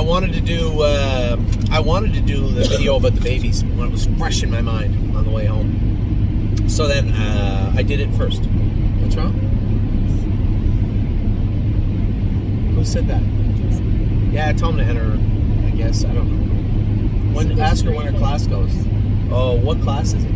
I wanted to do the video about the babies when it was fresh in my mind on the way home. So then I did it first. What's wrong? Who said that? Yeah, tell them to enter. I guess I don't know. Ask her when her class goes. Oh, what class is it?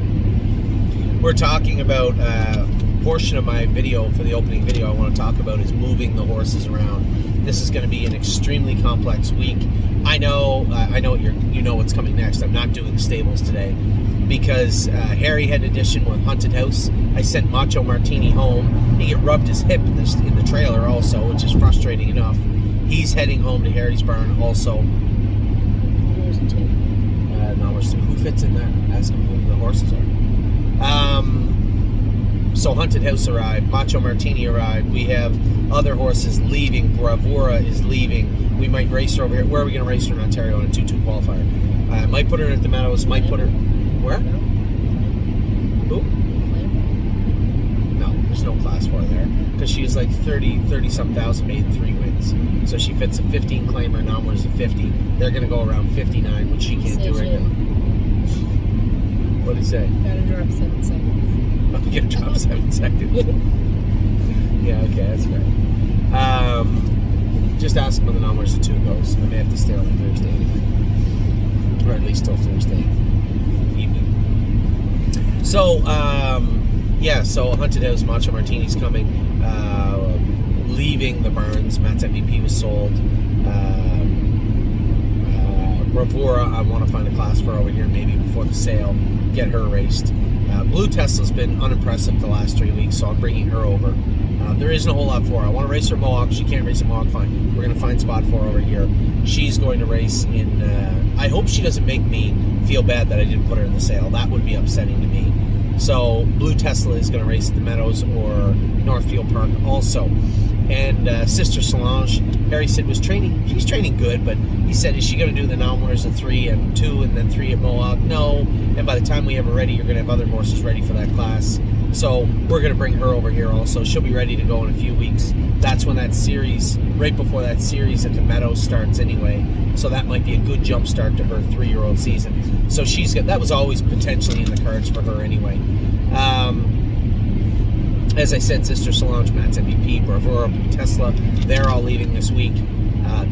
We're talking about a portion of my video for the opening video. I want to talk about is moving the horses around. This is going to be an extremely complex week. I know what you know what's coming next. I'm not doing stables today because Harry had an addition with Haunted House. I sent Macho Martini home. He rubbed his hip in the trailer also, which is frustrating enough. He's heading home to Harry's barn also. Who fits in there? Ask him who the horses are. So Haunted House arrived, Macho Martini arrived. We have other horses leaving. Bravura is leaving. We might race her over here. Where are we going to race her in Ontario on a 2-2 qualifier? Might put her at the Meadows. Might put her where? Who? No, there's no class for her there because she's like 30-some thousand, made 3 wins. So she fits a 15 claimer. Nominals a 50. They're going to go around 59, which she can't do right now. What did he say? Gotta drop 7 seconds. Oh, you gotta drop 7 seconds. Yeah, okay, that's fair. Just ask him when the numbers of 2 goes. I may have to stay on Thursday anyway. Or at least till Thursday evening. So, so Haunted House, Macho Martini's coming. Leaving the barns. Matt's MVP was sold. Bravura, I want to find a class for her over here maybe before the sale, get her raced. Blue Tesla's been unimpressive the last 3 weeks, so I'm bringing her over. There isn't a whole lot for her. I want to race her Mohawk. She can't race a Mohawk, fine. We're going to find a spot for her over here. She's going to race in... I hope she doesn't make me feel bad that I didn't put her in the sale. That would be upsetting to me. So Blue Tesla is going to race at the Meadows or Northfield Park also. And Sister Solange, Harry said was training. She's training good, but he said, is she going to do the non-winners of 3 and 2 and then 3 at Mohawk? No. And by the time we have her ready, you're going to have other horses ready for that class. So we're going to bring her over here also. She'll be ready to go in a few weeks. That's when that series, right before that series at the Meadows starts anyway. So that might be a good jump start to her 3-year-old season. So that was always potentially in the cards for her anyway. As I said, Sister Solange, Matt's MVP, Bravura, Tesla, they're all leaving this week.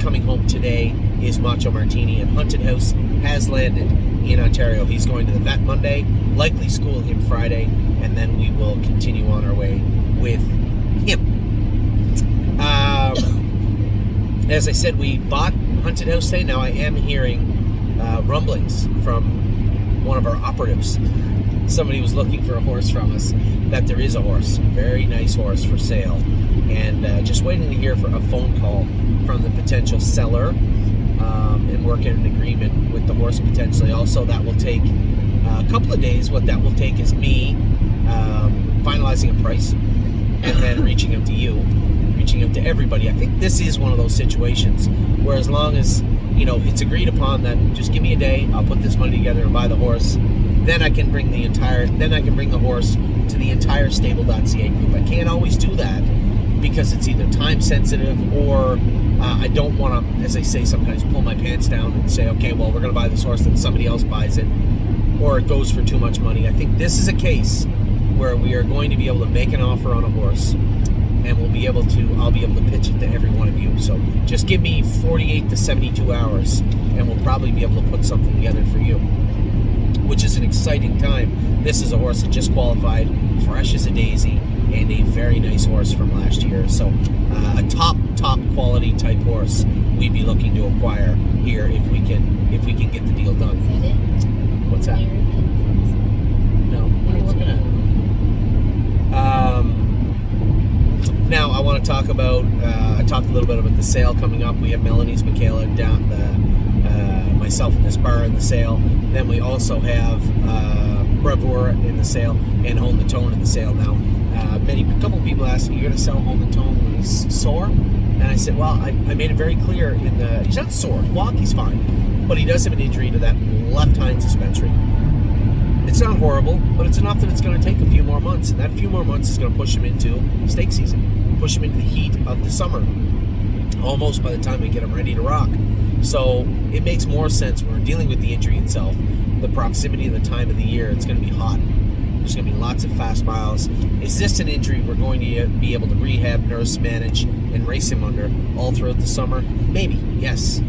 Coming home today is Macho Martini, and Haunted House has landed in Ontario. He's going to the vet Monday, likely school him Friday, and then we will continue on our way with him. As I said, we bought Haunted House today. Now I am hearing rumblings from one of our operatives. Somebody was looking for a horse from us, that there is a horse, very nice horse for sale, and just waiting to hear for a phone call from the potential seller and work in an agreement with the horse potentially. Also, that will take a couple of days. What that will take is me finalizing a price and then reaching out to you, reaching out to everybody. I think this is one of those situations where as long as it's agreed upon that just give me a day, I'll put this money together and buy the horse. Then I can bring the horse to the entire stable.ca group. I can't always do that because it's either time sensitive or I don't want to, as I say sometimes, pull my pants down and say, okay, well, we're going to buy this horse, then somebody else buys it, or it goes for too much money. I think this is a case where we are going to be able to make an offer on a horse and I'll be able to pitch it to every one of you. So just give me 48 to 72 hours and we'll probably be able to put something together for you, which is an exciting time. This is a horse that just qualified, fresh as a daisy, and a very nice horse from last year. So a top quality type horse we'd be looking to acquire here if we can get the deal done. Is that it? What's that? No. What are you looking at? Now I want to talk about. I talked a little bit about the sale coming up. We have Melanie's Michaela down myself in this bar in the sale. Then we also have Bravura in the sale and Hold the Tone in the sale now. A couple of people asked me, you're going to sell Hold the Tone when he's sore? And I said, well, I made it very clear he's not sore. Walk, he's fine. But he does have an injury to that left hind suspensory. It's not horrible, but it's enough that it's going to take a few more months. And that few more months is going to push him into stake season, push him into the heat of the summer. almost by the time we get them ready to rock. So it makes more sense when we're dealing with the injury itself, the proximity of the time of the year. It's going to be hot. There's going to be lots of fast miles. Is this an injury we're going to be able to rehab, nurse, manage, and race him under all throughout the summer? Maybe, yes,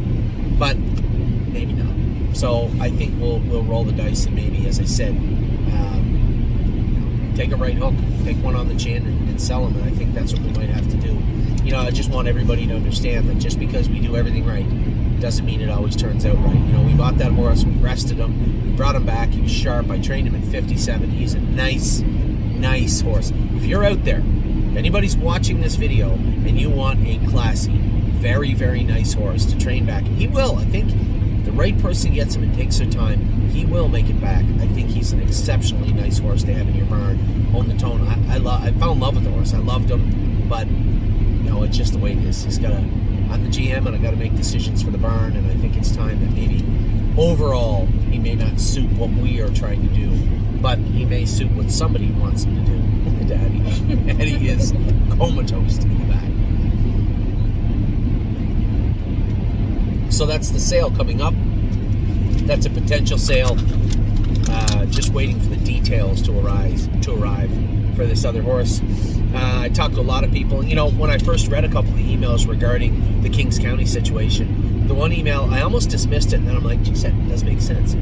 but maybe not. So I think we'll roll the dice and maybe, as I said, take a right hook, take one on the chin, and sell them. And I think that's what we might have to do. I just want everybody to understand that just because we do everything right doesn't mean it always turns out right. We bought that horse, we rested him, we brought him back, he was sharp. I trained him at 57. He's a nice horse. If you're out there, if anybody's watching this video and you want a classy, very, very nice horse to train back, and he will. I think if the right person gets him and takes their time, he will make it back. I think he's an exceptionally nice horse to have in your barn. On the tone, I fell in love with the horse. I loved him, but it's just the way it is. I'm the GM, and I got to make decisions for the barn, and I think it's time that maybe overall he may not suit what we are trying to do, but he may suit what somebody wants him to do. Daddy is comatose in the back. So that's the sale coming up. That's a potential sale. Just waiting for the details to arrive for this other horse. I talked to a lot of people. When I first read a couple of emails regarding the Kings County situation, the one email, I almost dismissed it, and then I'm like, geez, that does make sense.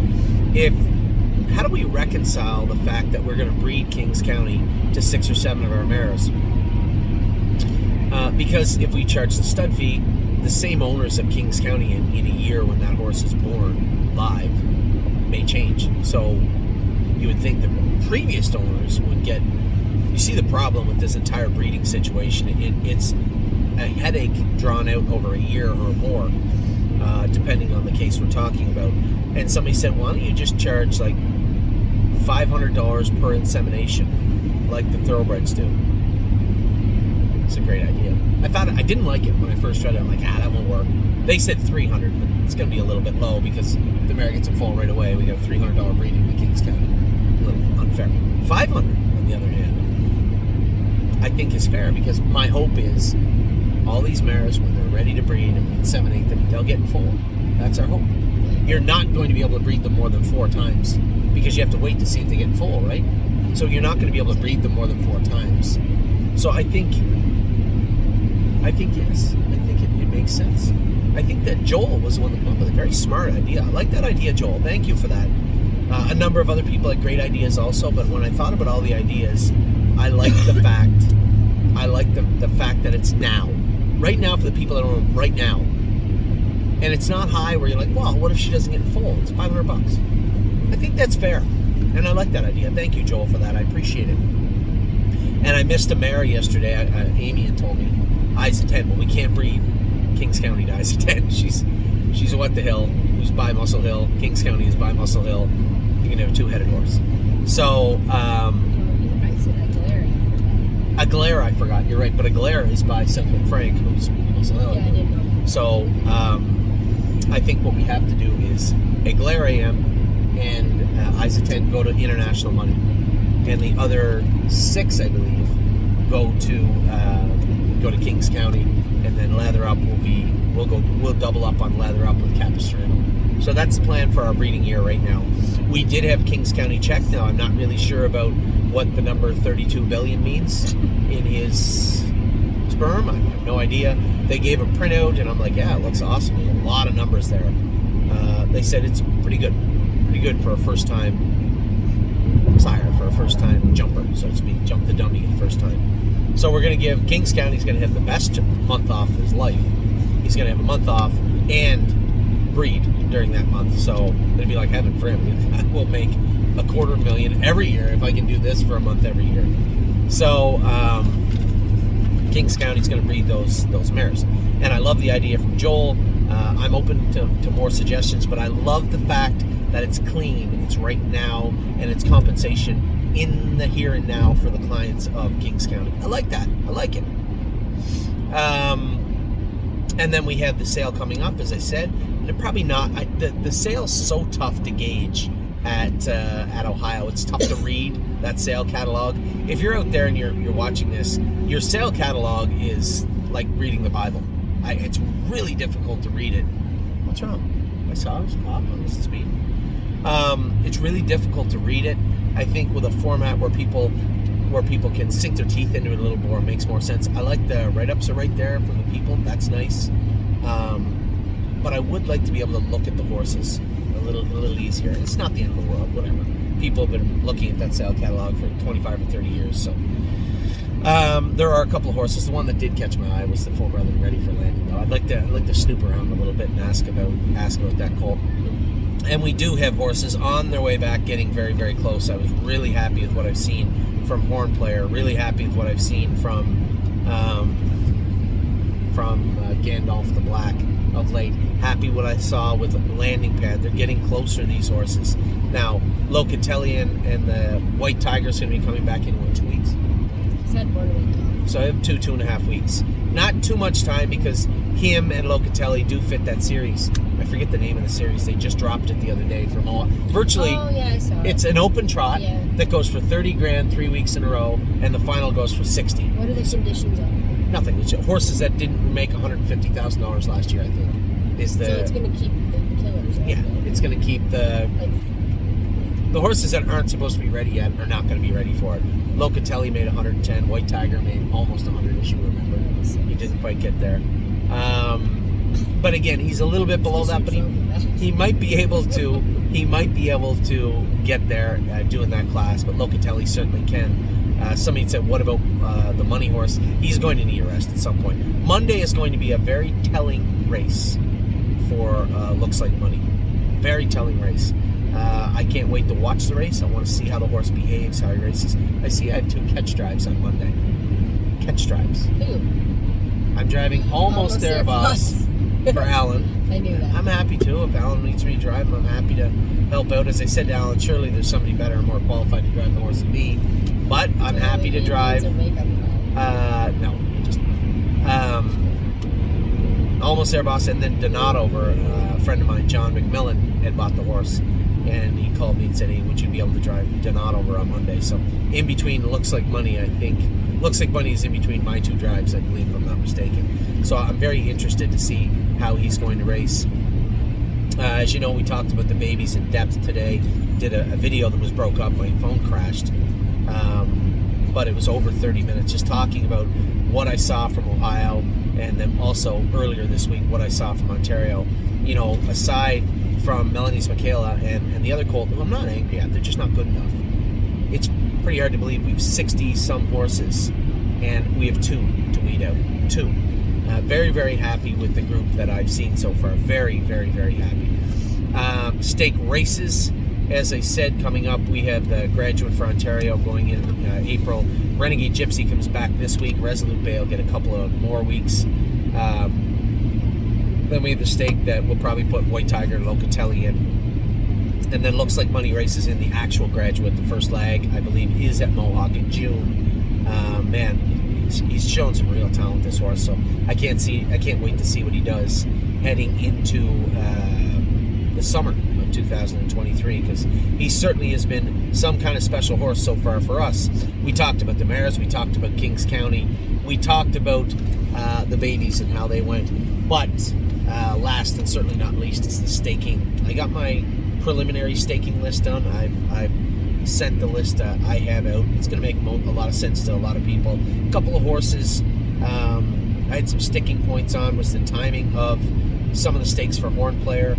How do we reconcile the fact that we're going to breed Kings County to 6 or 7 of our mares? Because if we charge the stud fee, the same owners of Kings County in a year when that horse is born live may change. So you would think the previous owners would get... You see the problem with this entire breeding situation. It's a headache drawn out over a year or more, depending on the case we're talking about. And somebody said, why don't you just charge like $500 per insemination like the thoroughbreds do? It's a great idea. I didn't like it when I first tried it. I'm like, that won't work. They said $300, but it's going to be a little bit low because the mare gets a foal right away. We got a $300 breeding in Kings County. A little unfair. $500, on the other hand, I think is fair, because my hope is all these mares, when they're ready to breed and we inseminate them, they'll get in foal. That's our hope. You're not going to be able to breed them more than 4 times because you have to wait to see if they get in foal, right? So you're not going to be able to breed them more than 4 times. So I think yes. I think it makes sense. I think that Joel was the one that came up with a very smart idea. I like that idea, Joel. Thank you for that. A number of other people had great ideas also, but when I thought about all the ideas, I like the fact. I like the fact that it's now, right now, for the people that own them right now, and it's not high where you're like, well, what if she doesn't get in full? It's $500. I think that's fair, and I like that idea. Thank you, Joel, for that. I appreciate it. And I missed a mare yesterday. Amy had told me Isa 10. Well, we can't breed Kings County to Isa 10. She's a What the Hill, who's by Muscle Hill. Kings County is by Muscle Hill. You can have a 2-headed horse. So. Aguilera, I forgot. You're right, but Aguilera is by Southwood Frank, who's Muscle Hill. Yeah, I didn't know. So I think what we have to do is Aguilera AM and Isa 10 go to international money, and the other 6, I believe, go to Kings County, and then Lather Up we'll double up on Lather Up with Capistrano. So that's the plan for our breeding year right now. We did have Kings County checked. Now I'm not really sure about what the number 32 billion means in his sperm. I have no idea. They gave a printout, and I'm like, yeah, it looks awesome. There's a lot of numbers there. They said it's pretty good for a first-time sire, for a first-time jumper, so to speak, jump the dummy the first time. So we're going to give Kings County's going to have the best month off of his life. He's going to have a month off and breed during that month, so it'll be like heaven for him. We'll make $250,000 every year if I can do this for a month every year. So Kings County's going to breed those mares, and I love the idea from Joel. I'm open to more suggestions, but I love the fact that it's clean, it's right now, and it's compensation in the here and now for the clients of Kings County. I like that. I like it. And then we have the sale coming up, as I said. And they're probably not. The sale's so tough to gauge at Ohio. It's tough to read that sale catalog. If you're out there and you're watching this, your sale catalog is like reading the Bible. It's really difficult to read it. What's wrong? I saw it was pop on this speed. It's really difficult to read it. I think with a format where people can sink their teeth into it a little more, it makes more sense. I like the write-ups are right there from the people. That's nice. But I would like to be able to look at the horses a little easier. It's not the end of the world, whatever. People have been looking at that sale catalog for 25 or 30 years, so. There are a couple of horses. The one that did catch my eye was the Full Brother Ready for Landing, though. I'd like to snoop around a little bit and ask about that colt. And we do have horses on their way back, getting very, very close. I was really happy with what I've seen from Horn Player. Really happy with what I've seen from Gandalf the Black of late. Happy what I saw with Landing Pad. They're getting closer, these horses. Now, Locatelli and the White Tiger's going to be coming back in 2 weeks. Said 1 week. So I have 2.5 weeks. Not too much time because him and Locatelli do fit that series. I forget the name of the series. They just dropped it the other day from all. Virtually, Oh, yeah, I saw it. it's an open trot that goes for 30 grand 3 weeks in a row, and the final goes for 60. What are the conditions on it? Nothing. It's horses that didn't make $150,000 last year, I think. So it's going to keep the killers, right? Yeah, it's going to keep the horses that aren't supposed to be ready yet are not going to be ready for it. Locatelli made 110. White Tiger made almost 100, as you remember. He didn't quite get there. But again, he's a little bit below that, but he might be able to. He might be able to get there doing that class. But Locatelli certainly can. Somebody said, "What about the money horse?" He's going to need a rest at some point. Monday is going to be a very telling race for Looks Like Money. Very telling race. I can't wait to watch the race. I want to see how the horse behaves, how he races. I see I have 2 catch drives on Monday. Catch drives. Who? I'm driving almost there, boss, for Alan. I knew that. I'm happy to. If Alan needs me to drive him, I'm happy to help out. As I said to Alan, surely there's somebody better and more qualified to drive the horse than me. But I'm happy to drive. No, just almost there, boss. And then Donato, a friend of mine, John McMillan, had bought the horse. And he called me and said, "Hey, would you be able to drive Donato over on Monday?" So in between Looks Like Money, I think. Looks Like Money is in between my 2 drives, I believe, if I'm not mistaken. So I'm very interested to see how he's going to race. As you know, we talked about the babies in depth today. Did a video that was broke up. My phone crashed. But it was over 30 minutes just talking about what I saw from Ohio, and then also earlier this week what I saw from Ontario. You know, aside from Melanie's Michaela and the other colt, who I'm not angry at, they're just not good enough. It's pretty hard to believe we've 60-some horses, and we have 2 to weed out. 2. Very, very happy with the group that I've seen so far. Very, very, very happy. Stake races, as I said, coming up. We have the Graduate for Ontario going in April. Renegade Gypsy comes back this week. Resolute Bay will get a couple of more weeks. Then we have the stake that we'll probably put White Tiger and Locatelli in. And then Looks Like Money races in the actual Graduate. The first lag, I believe, is at Mohawk in June. Man, he's shown some real talent, this horse. So I can't wait to see what he does heading into the summer of 2023, because he certainly has been some kind of special horse so far for us. We talked about the mares. We talked about Kings County. We talked about the babies and how they went. But last and certainly not least is the staking. I got my preliminary staking list done. I've sent the list I have out. It's going to make a lot of sense to a lot of people. A couple of horses I had some sticking points on was the timing of some of the stakes for Horn Player.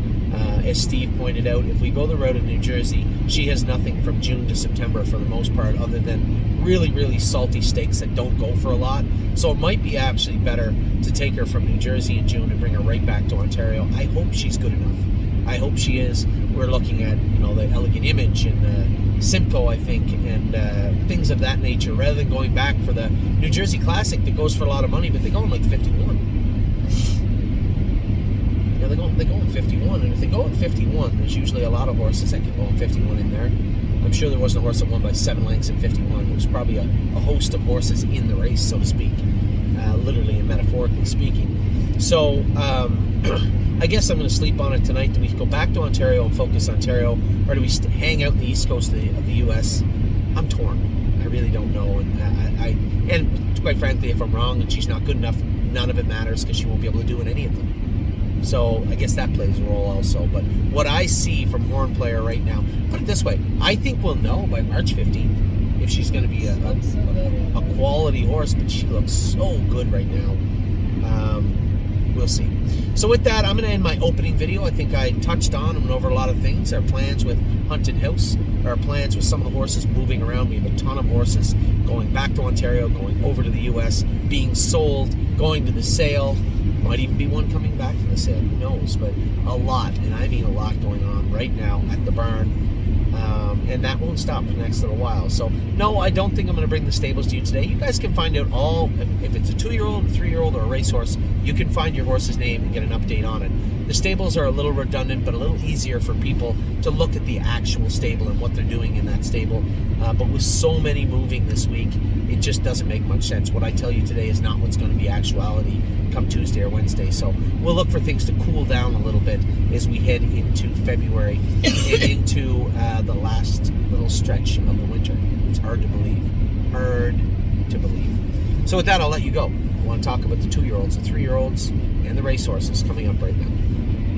As Steve pointed out, if we go the route of New Jersey, she has nothing from June to September for the most part, other than really, really salty stakes that don't go for a lot. So it might be actually better to take her from New Jersey in June and bring her right back to Ontario. I hope she's good enough. I hope she is. We're looking at, the Elegant Image and Simcoe, I think, and things of that nature, rather than going back for the New Jersey Classic that goes for a lot of money, but they go in like 51. Yeah, they go in 51, and if they go in 51, there's usually a lot of horses that can go in 51 in there. I'm sure there wasn't a horse that won by 7 lengths in 51. There was probably a host of horses in the race, so to speak, literally and metaphorically speaking. So I guess I'm going to sleep on it tonight. Do we go back to Ontario and focus Ontario, or do we hang out in the east coast of the U.S.? I'm torn. I really don't know, and quite frankly, if I'm wrong and she's not good enough, none of it matters because she won't be able to do any of them. So I guess that plays a role also. But what I see from Horn Player right now, put it this way, I think we'll know by March 15th if she's going to be a quality horse, but she looks so good right now. We'll see. So with that, I'm going to end my opening video. I think I touched on and went over a lot of things. Our plans with Haunted House, our plans with some of the horses moving around. We have a ton of horses going back to Ontario, going over to the U.S., being sold, going to the sale. Might even be one coming back from the sale. Who knows? But a lot, and I mean a lot going on right now at the barn. And that won't stop for the next little while. So, no, I don't think I'm going to bring the stables to you today. You guys can find out all, if it's a 2-year-old, a 3-year-old, or a racehorse, you can find your horse's name and get an update on it. The stables are a little redundant, but a little easier for people to look at the actual stable and what they're doing in that stable. But with so many moving this week, it just doesn't make much sense. What I tell you today is not what's going to be actuality come Tuesday or Wednesday. So we'll look for things to cool down a little bit as we head into February and into the last little stretch of the winter. It's hard to believe. Hard to believe. So with that, I'll let you go. I want to talk about the 2-year-olds, the 3-year-olds, and the racehorses coming up right now.